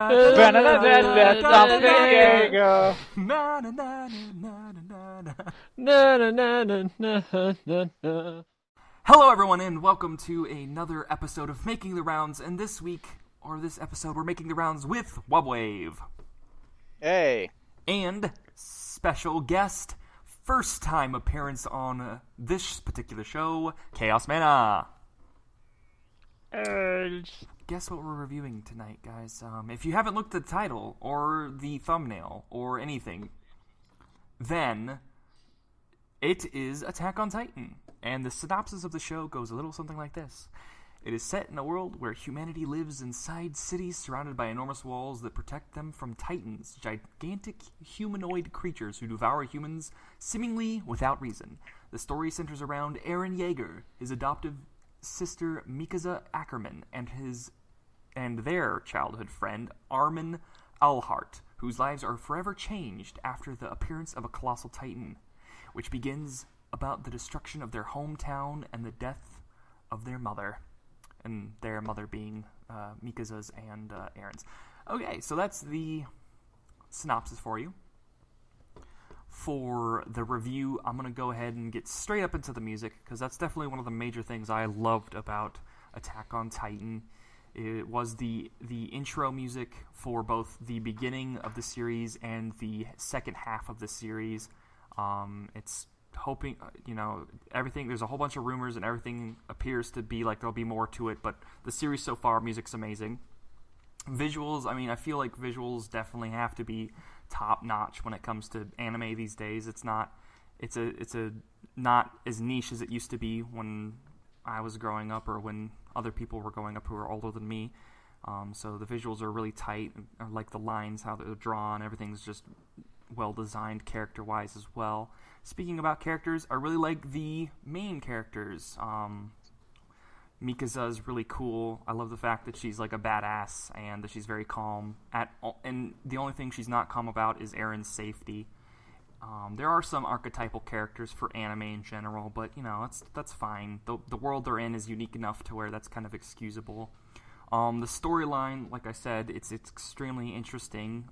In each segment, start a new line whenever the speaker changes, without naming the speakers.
Hello everyone and welcome to another episode of Making the Rounds, and this episode we're making the rounds with Wubwave.
Hey.
And special guest, first time appearance on this particular show, Chaos Mana. Guess what we're reviewing tonight, guys? If you haven't looked at the title, or the thumbnail, or anything, then it is Attack on Titan. And the synopsis of the show goes a little something like this. It is set in a world where humanity lives inside cities surrounded by enormous walls that protect them from titans, gigantic humanoid creatures who devour humans seemingly without reason. The story centers around Eren Yeager, his adoptive sister Mikasa Ackerman, and their childhood friend Armin Alhart, whose lives are forever changed after the appearance of a colossal titan, which begins about the destruction of their hometown and the death of their mother, and their mother being Mikasa's and Eren's. Okay, so that's the synopsis for you. For the review, I'm going to go ahead and get straight up into the music, because that's definitely one of the major things I loved about Attack on Titan. It was the intro music for both the beginning of the series and the second half of the series. It's hoping, everything, there's a whole bunch of rumors and everything appears to be like there'll be more to it, but the series so far, music's amazing. Visuals, I feel like visuals definitely have to be top notch when it comes to anime these days. It's not as niche as it used to be when I was growing up, or when other people were growing up who are older than me. So the visuals are really tight, like the lines, how they're drawn, everything's just well designed character wise as well. Speaking about characters, I really like the main characters. Mikasa is really cool. I love the fact that she's like a badass and that she's very calm. And the only thing she's not calm about is Eren's safety. There are some archetypal characters for anime in general, but that's fine. The world they're in is unique enough to where that's kind of excusable. The storyline, like I said, it's extremely interesting.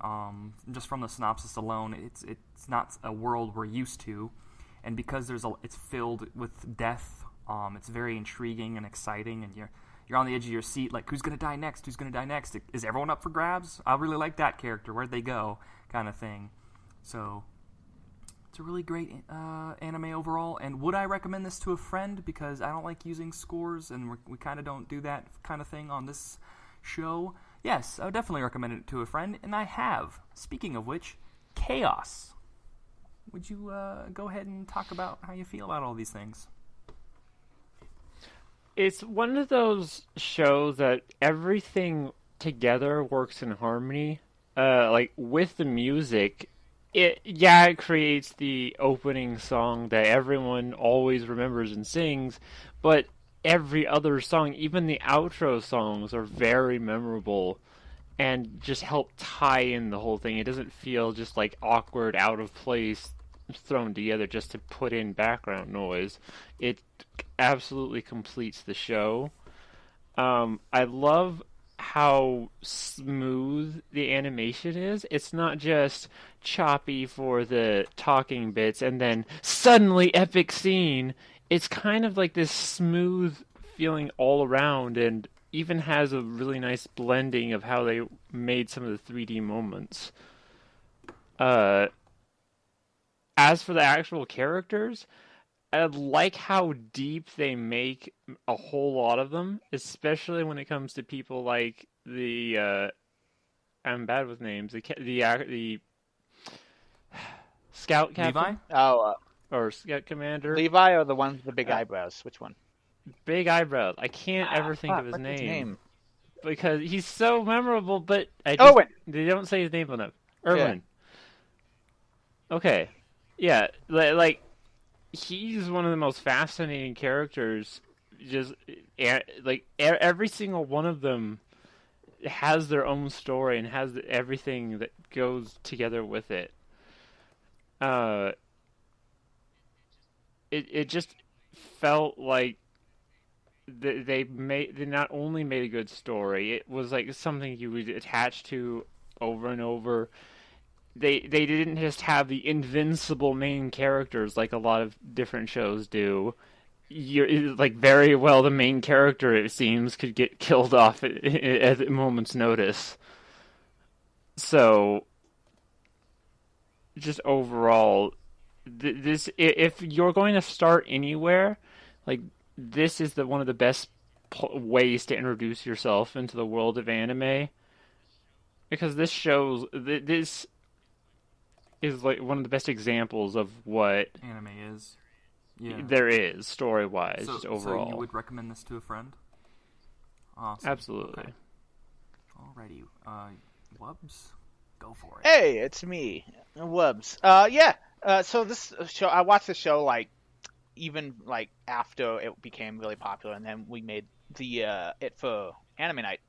Just from the synopsis alone, it's not a world we're used to, and because it's filled with death. It's very intriguing and exciting, and you're on the edge of your seat, like, who's gonna die next? Who's gonna die next? Is everyone up for grabs? I really like that character. Where'd they go? Kind of thing. So it's a really great anime overall. And would I recommend this to a friend? Because I don't like using scores, and we kind of don't do that kind of thing on this show. Yes, I would definitely recommend it to a friend, and I have. Speaking of which, Chaos. Would you go ahead and talk about how you feel about all these things?
It's one of those shows that everything together works in harmony. Like with the music, it creates the opening song that everyone always remembers and sings, but every other song, even the outro songs, are very memorable and just help tie in the whole thing. It doesn't feel just like awkward, out of place, thrown together just to put in background noise. It absolutely completes the show. I love how smooth the animation is. It's not just choppy for the talking bits and then suddenly epic scene. It's kind of like this smooth feeling all around, and even has a really nice blending of how they made some of the 3D moments. As for the actual characters, I like how deep they make a whole lot of them, especially when it comes to people like the I'm bad with names. The scout captain.
Levi?
Or scout commander.
Levi, or the one with the big eyebrows? Which one?
Big eyebrows. I can't ever think of his name because he's so memorable. But they don't say his name enough. Erwin. Yeah. Okay. Yeah, like, he's one of the most fascinating characters. Just, like, every single one of them has their own story and has everything that goes together with it. It just felt like they not only made a good story, it was like something you would attach to over and over. They didn't just have the invincible main characters like a lot of different shows do. Like very well, the main character, it seems, could get killed off at a moment's notice. So, just overall, this, if you're going to start anywhere, like, this is one of the best ways to introduce yourself into the world of anime, because this is like one of the best examples of what
Anime is. Yeah.
there is story wise,
So,
just overall.
so you would recommend this to a friend? Awesome.
Absolutely.
Okay. Alrighty. Wubs, go for it.
Hey, it's me, Wubs. Yeah. So this show, I watched the show like even like after it became really popular, and then we made the it for Anime Night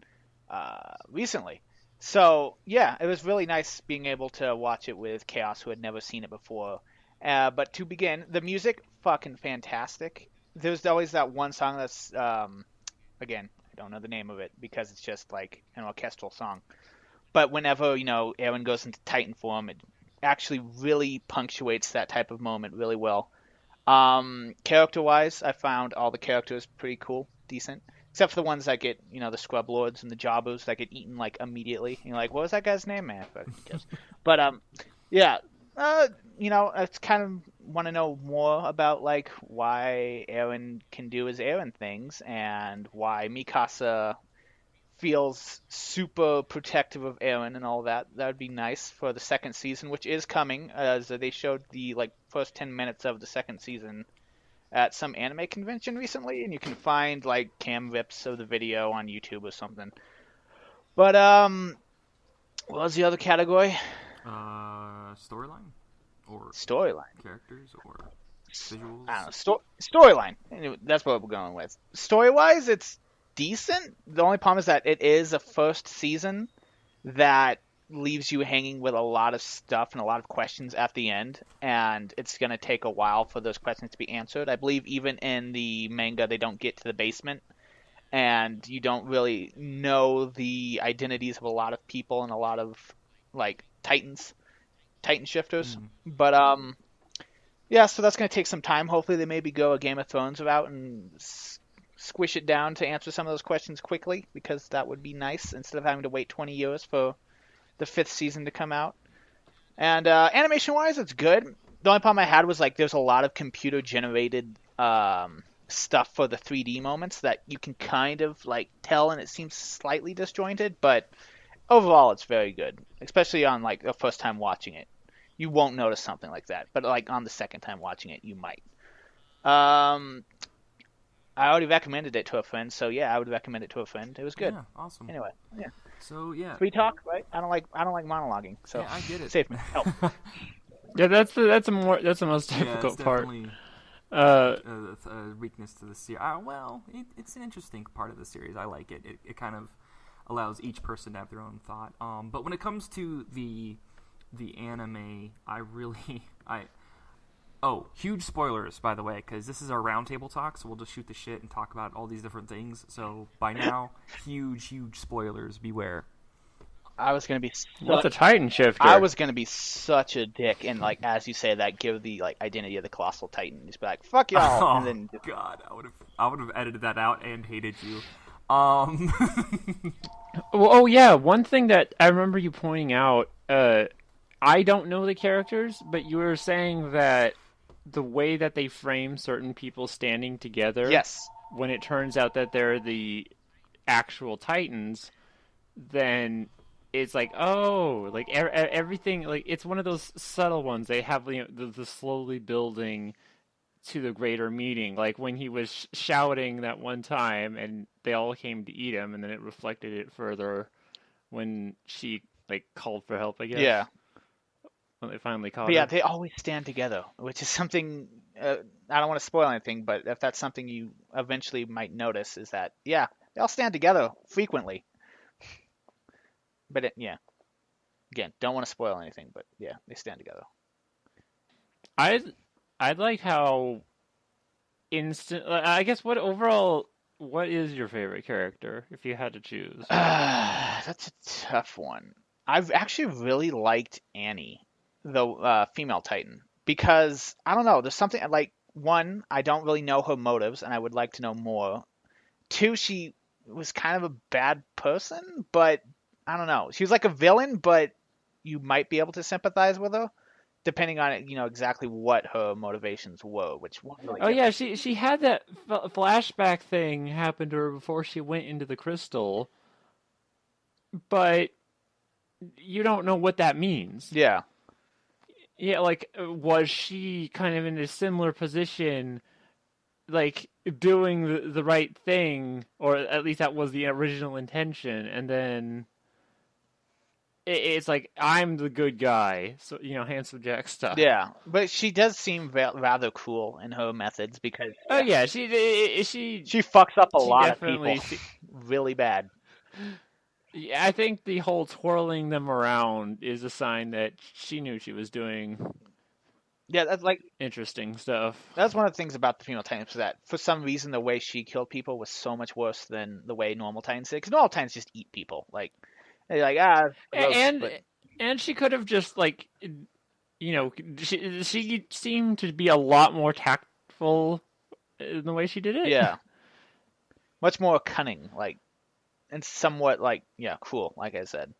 recently. So yeah, it was really nice being able to watch it with Chaos, who had never seen it before. But to begin, the music fucking fantastic. There's always that one song that's again, I don't know the name of it because it's just like an orchestral song. But whenever, Aaron goes into Titan form, it actually really punctuates that type of moment really well. Character-wise, I found all the characters pretty cool, decent. Except for the ones that get, the scrub lords and the jobbers that get eaten, like, immediately. You're like, what was that guy's name, man? But, yeah. I kind of want to know more about, like, why Aaron can do his Aaron things and why Mikasa feels super protective of Aaron and all that. That would be nice for the second season, which is coming, as they showed the first 10 minutes of the second season at some anime convention recently, and you can find cam rips of the video on YouTube or something. But what was the other category?
Storyline or
Storyline.
characters or visuals.
I don't know. Storyline. Anyway, that's what we're going with. Story-wise, it's decent. The only problem is that it is a first season that leaves you hanging with a lot of stuff and a lot of questions at the end, and it's going to take a while for those questions to be answered. I believe even in the manga they don't get to the basement, and you don't really know the identities of a lot of people and a lot of Titan shifters. But yeah, so that's going to take some time. Hopefully they maybe go a Game of Thrones route and squish it down to answer some of those questions quickly, because that would be nice instead of having to wait 20 years for the 5th season to come out. And animation-wise, it's good. The only problem I had was there's a lot of computer-generated stuff for the 3D moments that you can kind of tell, and it seems slightly disjointed, but overall it's very good, especially on the first time watching it. You won't notice something like that, but on the second time watching it, you might. I already recommended it to a friend, so yeah, I would recommend it to a friend. It was good.
Yeah, awesome.
Anyway, yeah.
So yeah,
Free talk, right? I don't like monologuing, so
yeah, I get it.
save me. Help.
Yeah, that's the most difficult part.
Definitely a weakness to the series. Well, it's an interesting part of the series. I like it. It kind of allows each person to have their own thought. But when it comes to the anime, huge spoilers, by the way, because this is our roundtable talk, so we'll just shoot the shit and talk about all these different things. So by now, huge spoilers. Beware.
I was gonna be.
What's a Titan shifter?
I was gonna be such a dick, and as you say that, give the identity of the colossal Titan. Just be like, "Fuck y'all,"
Oh
and then
God, I would have edited that out and hated you.
Well, yeah, one thing that I remember you pointing out, I don't know the characters, but you were saying that the way that they frame certain people standing together,
yes,
when it turns out that they're the actual Titans, then it's everything, it's one of those subtle ones. They have the slowly building to the greater meaning, like when he was shouting that one time and they all came to eat him, and then it reflected it further when she called for help, I guess.
Yeah.
When they finally caught
But yeah,
her.
they always stand together, which is something. I don't want to spoil anything, but if that's something you eventually might notice, is that they all stand together frequently. But again, don't want to spoil anything, but yeah, they stand together.
I like how instant. I guess what overall what is your favorite character if you had to choose?
That's a tough one. I've actually really liked Annie, the female Titan, because I don't know. There's something like one, I don't really know her motives, and I would like to know more. Two, she was kind of a bad person, but I don't know. She was like a villain, but you might be able to sympathize with her, depending on exactly what her motivations were, which weren't really
Oh
different.
yeah, she had that flashback thing happen to her before she went into the crystal, but you don't know what that means.
Yeah.
Yeah, like was she kind of in a similar position, like doing the right thing, or at least that was the original intention, and then it's like I'm the good guy, so handsome Jack stuff.
Yeah, but she does seem rather cool in her methods because
Oh yeah, she
she fucks up a
she
lot of people
definitely.
really bad.
Yeah, I think the whole twirling them around is a sign that she knew she was doing
Yeah,
interesting stuff.
that's one of the things about the female Titans, that for some reason the way she killed people was so much worse than the way normal Titans did. Because normal Titans just eat people, like they're like gross,
And
but
and she could have just she seemed to be a lot more tactful in the way she did it.
yeah, much more cunning, and somewhat cool. Like I said,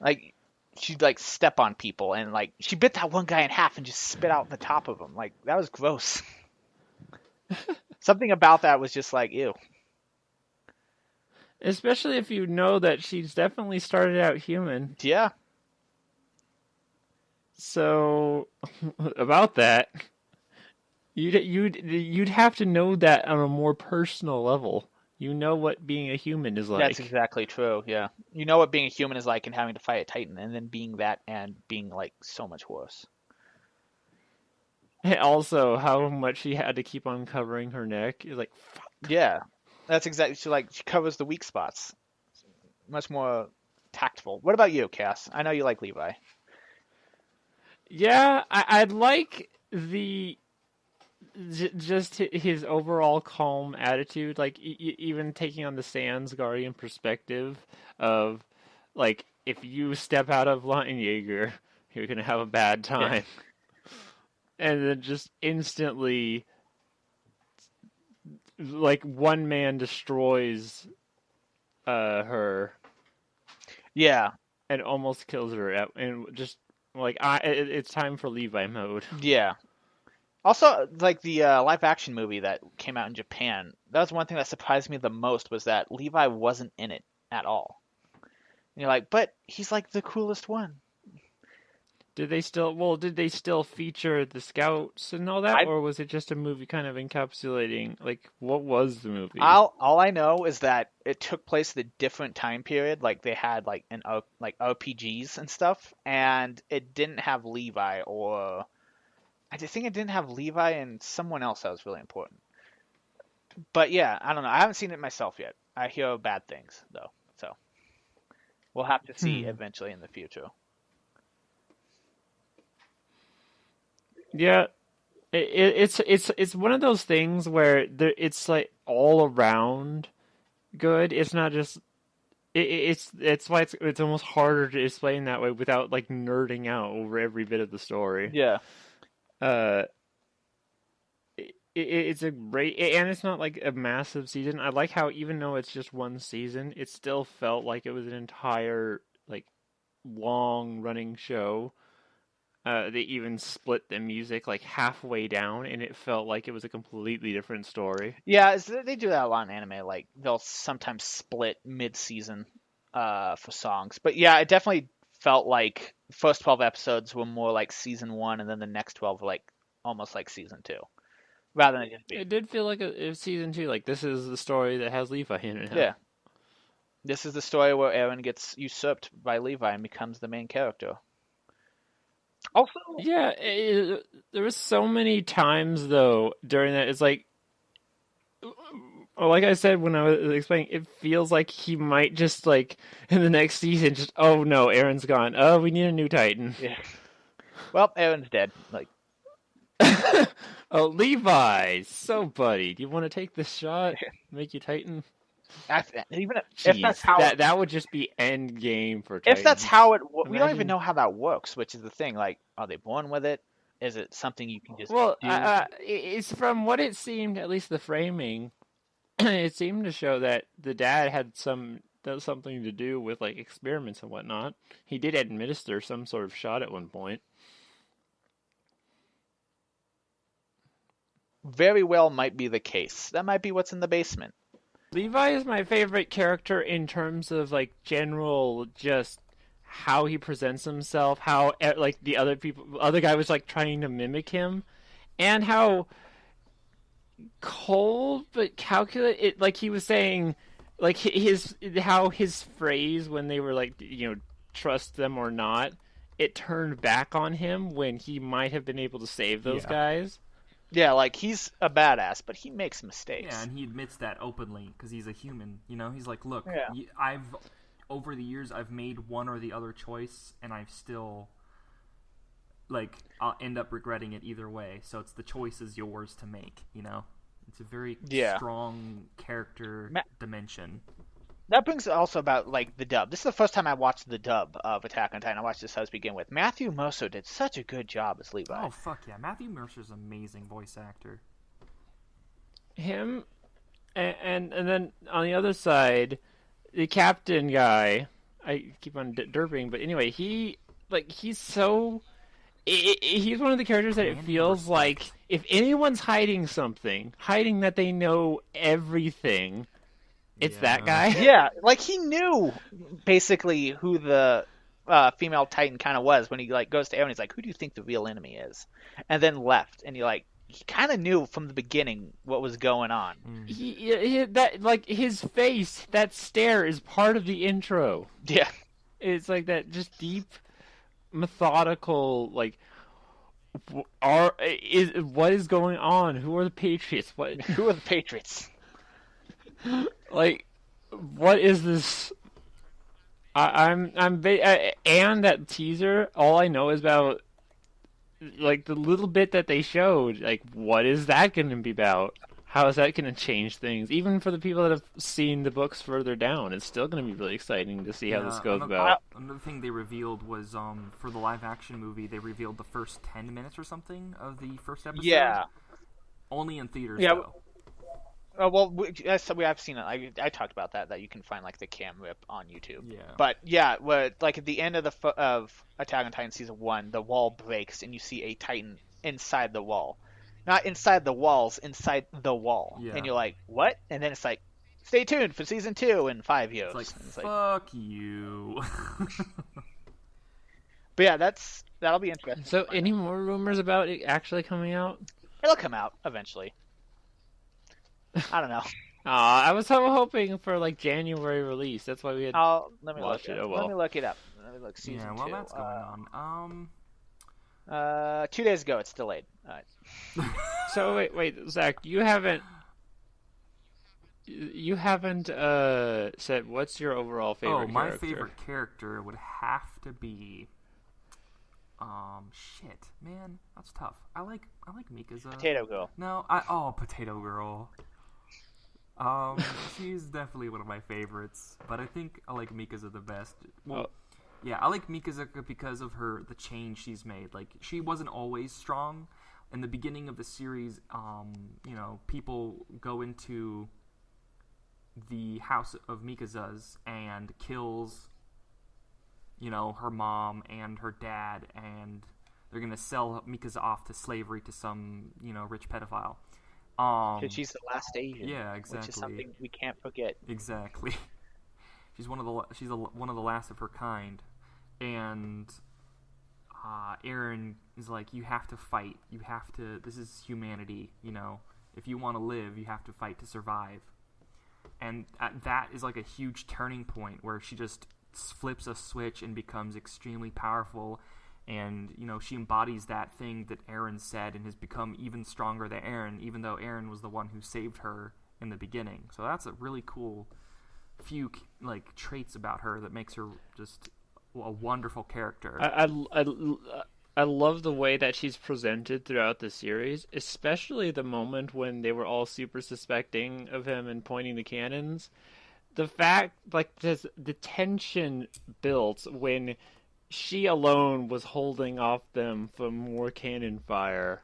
like she'd step on people and she bit that one guy in half and just spit out the top of him. Like that was gross. Something about that was just like ew.
Especially if you know that she's definitely started out human.
Yeah.
So about that, you'd have to know that on a more personal level. You know what being a human is like.
That's exactly true. Yeah, you know what being a human is like and having to fight a Titan, and then being that and being so much worse.
And also, how much she had to keep on covering her neck is like, fuck.
Yeah, that's exactly. She covers the weak spots. Much more tactful. What about you, Cass? I know you like Levi.
Yeah, I'd like just his overall calm attitude, like even taking on the Sans Guardian perspective of, like, if you step out of line, Jaeger, you're gonna have a bad time. Yeah. And then just instantly, like, one man destroys her.
Yeah.
And almost kills her, and just, like, it's time for Levi mode.
Yeah. Also, the live action movie that came out in Japan, that was one thing that surprised me the most, was that Levi wasn't in it at all. And you're like, but he's the coolest one.
Did they still feature the scouts and all that, or was it just a movie kind of encapsulating, like, what was the movie?
All I know is that it took place at a different time period, they had RPGs and stuff, and it didn't have Levi, or I think it didn't have Levi and someone else that was really important. But yeah, I don't know. I haven't seen it myself yet. I hear bad things though, so we'll have to see eventually in the future.
Yeah, it's one of those things where it's like all around good. It's not just it's why it's almost harder to explain that way without nerding out over every bit of the story.
Yeah.
It's a great, and it's not like a massive season. I like how even though it's just one season, it still felt like it was an entire long running show. They even split the music halfway down, and it felt like it was a completely different story.
Yeah, they do that a lot in anime. They'll sometimes split mid-season for songs. But yeah, it definitely felt like the first 12 episodes were more like season 1, and then the next 12 were almost like season 2. Rather than just
it did feel like a season 2. This is the story that has Levi in it.
Yeah. This is the story where Eren gets usurped by Levi and becomes the main character. Also,
yeah, there was so many times though during that. It's like I said when I was explaining, it feels like he might just in the next season, just oh no, Eren's gone. Oh, we need a new Titan.
Yeah. Well, Eren's dead.
Oh, Levi. So, buddy, do you want to take this shot? Make you Titan?
Even if
Jeez,
that's how
that would just be end game for Titans.
if that's how it we don't even
Imagine-
know how that works, which is the thing. Like, are they born with it? Is it something you can just
Well,
do?
it's from what it seemed, at least the framing, it seemed to show that the dad had something to do with like experiments and whatnot. He did administer some sort of shot at one point.
Very well might be the case. That might be what's in the basement.
Levi is my favorite character in terms of like general just how he presents himself, how like the other guy was like trying to mimic him, and how cold but calculate. Like he was saying, like his phrase when they were like trust them or not, it turned back on him when he might have been able to save those guys.
Yeah, like he's a badass, but he makes mistakes.
Yeah, and he admits that openly because he's a human. He's like, look,
Yeah.
over the years I've made one or the other choice, and I've still I'll end up regretting it either way. So it's the choice is yours to make. It's a very strong character dimension.
That brings also about like the dub. This is the first time I watched the dub of Attack on Titan. I watched this to begin with. Matthew Mercer did such a good job as Levi.
Oh fuck yeah, Matthew Mercer's an amazing voice actor.
Him, and then on the other side, the captain guy. I keep on derping, but anyway, he's so. He's one of the characters that it feels like if anyone's hiding something, hiding that they know everything. It's that guy?
Yeah, like he knew basically who the female Titan kind of was when he like goes to Eren. He's like, "Who do you think the real enemy is?" And then left, and he kind of knew from the beginning what was going on.
That like his face, that stare is part of the intro.
Yeah,
it's like that just deep, methodical like. What is going on? Who are the Patriots?
Who are the Patriots?
Like, what is this? And that teaser. All I know is about like the little bit that they showed. Like, what is that going to be about? How is that going to change things? Even for the people that have seen the books further down, it's still going to be really exciting to see how this goes about.
Another thing they revealed was for the live action movie, they revealed the first 10 minutes or something of the first episode.
Yeah,
only in theaters.
Yeah.
Though.
Well, we have seen it. I talked about that you can find like the cam rip on YouTube.
Yeah.
But yeah, like at the end of of Attack on Titan season 1, the wall breaks and you see a Titan inside the wall, not inside the walls, inside the wall.
Yeah.
And you're like, what? And then it's like, stay tuned for season 2 in 5 years.
It's like fuck you.
But yeah, that'll be interesting.
So, any more rumors about it actually coming out?
It'll come out eventually. I don't know.
I was hoping for like January release. That's why we had.
Let me
watch
look
it.
it.
Oh, well.
Let me look it up. Let me look season 2.
Yeah, well, that's going
on. 2 days ago, it's delayed. All right.
So wait, Zach, you haven't said what's your overall favorite character?
My favorite character would have to be. Shit, man, that's tough. I like Mikazuka.
Potato Girl.
No, Potato Girl. She's definitely one of my favorites, but I think I like Mikazuka the best. Well, yeah, I like Mikazuka because of the change she's made. Like, she wasn't always strong. In the beginning of the series, people go into the house of Mikazu's and kills, her mom and her dad, and they're gonna sell Mikazu off to slavery to some, rich pedophile.
Because she's the last Asian.
Yeah, exactly.
Which is something we can't forget.
Exactly. She's one of the last of her kind, and Eren is like, you have to fight. You have to. This is humanity. If you want to live, you have to fight to survive. And that is like a huge turning point where she just flips a switch and becomes extremely powerful. And, she embodies that thing that Eren said and has become even stronger than Eren, even though Eren was the one who saved her in the beginning. So that's a really cool few, traits about her that makes her just a wonderful character.
I love the way that she's presented throughout the series, especially the moment when they were all super suspecting of him and pointing the cannons. The fact, like, the tension built when she alone was holding off them from more cannon fire.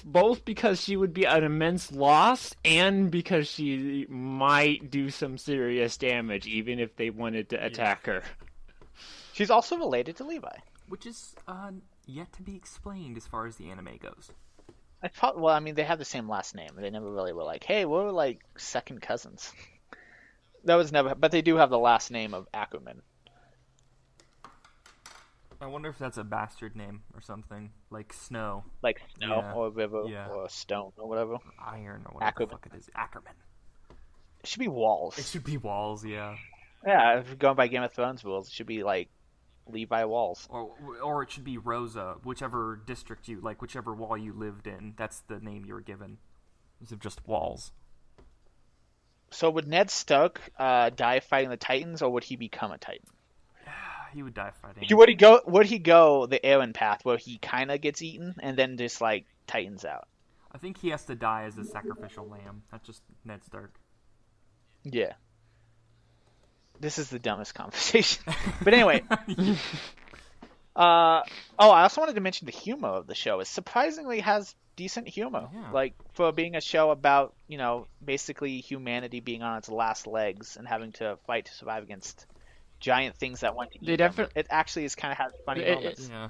Both because she would be an immense loss and because she might do some serious damage even if they wanted to attack her.
She's also related to Levi.
Which is yet to be explained as far as the anime goes.
Well, I mean, they have the same last name. They never really were like, hey, we're like second cousins. That was never, but they do have the last name of Ackerman.
I wonder if that's a bastard name or something, like Snow.
Like Snow
Yeah.
or River
Yeah.
or Stone or whatever.
Iron or whatever
Ackerman.
the fuck it is. Ackerman.
It should be Walls.
It should be Walls, yeah.
Yeah, if you're going by Game of Thrones rules, it should be like Levi Walls.
Or it should be Rosa, whichever district you, like whichever wall you lived in, that's the name you were given. Instead of just Walls.
So would Ned Stark die fighting the Titans, or would he become a Titan?
He would die fighting.
Would he go the Aaron path where he kind of gets eaten and then just like Titans out?
I think he has to die as a sacrificial lamb, not just Ned Stark.
Yeah. This is the dumbest conversation. But anyway. I also wanted to mention the humor of the show. It surprisingly has decent humor.
Yeah.
Like, for being a show about, basically humanity being on its last legs and having to fight to survive against giant things that want to eat them. It actually is kind of has funny moments.
Yeah.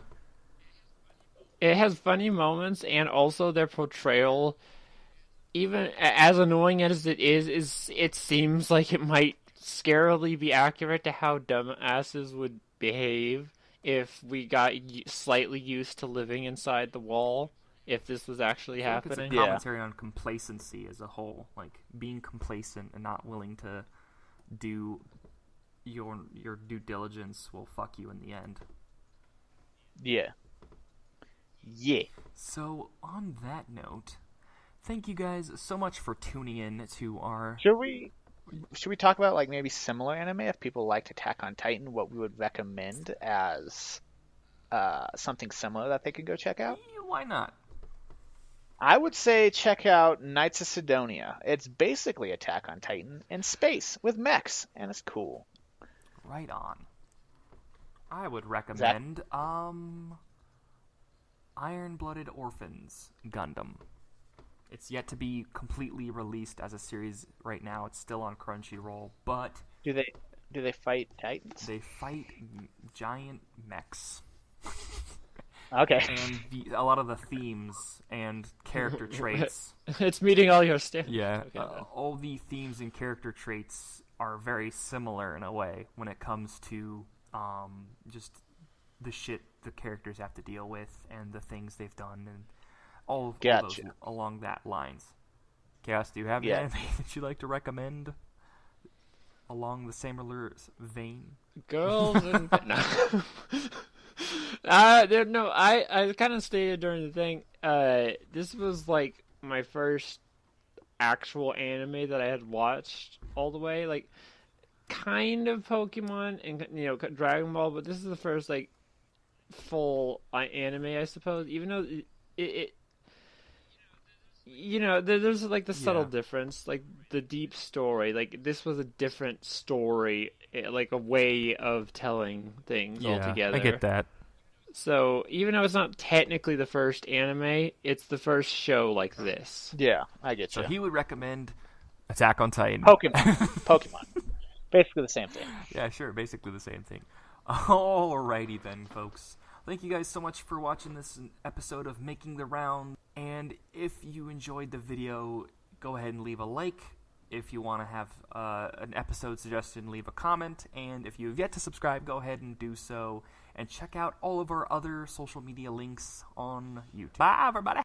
It has funny moments, and also their portrayal, even as annoying as it is it seems like it might scarily be accurate to how dumbasses would behave if we got slightly used to living inside the wall, if this was actually happening.
It's a commentary on complacency as a whole, like being complacent and not willing to do your due diligence will fuck you in the end.
Yeah. Yeah.
So on that note, thank you guys so much for tuning in to our...
Should we talk about like maybe similar anime if people liked Attack on Titan, what we would recommend as something similar that they could go check out?
Yeah, why not?
I would say check out Knights of Sidonia. It's basically Attack on Titan in space with mechs, and it's cool.
Right on. I would recommend Iron-Blooded Orphans Gundam. It's yet to be completely released as a series right now. It's still on Crunchyroll, but
do they fight Titans?
They fight giant mechs.
Okay.
And a lot of the themes and character traits.
It's meeting all your standards.
Yeah.
Okay,
all the themes and character traits are very similar in a way when it comes to just the shit the characters have to deal with and the things they've done and all those along that lines. Chaos, do you have anything that you'd like to recommend along the similar vein?
Girls and... No. I kind of stated during the thing, this was like my first actual anime that I had watched all the way, like kind of Pokemon and Dragon Ball, but this is the first like full anime, I suppose. Even though it there's like the subtle difference, like the deep story. Like this was a different story, like a way of telling things altogether.
I get that.
So even though it's not technically the first anime, it's the first show like this.
Yeah, I get you.
So he would recommend Attack on Titan.
Pokemon. Basically the same thing.
Yeah, sure. Basically the same thing. Alrighty then, folks. Thank you guys so much for watching this episode of Making the Round. And if you enjoyed the video, go ahead and leave a like. If you want to have an episode suggestion, leave a comment. And if you have yet to subscribe, go ahead and do so. And check out all of our other social media links on YouTube. Bye, everybody.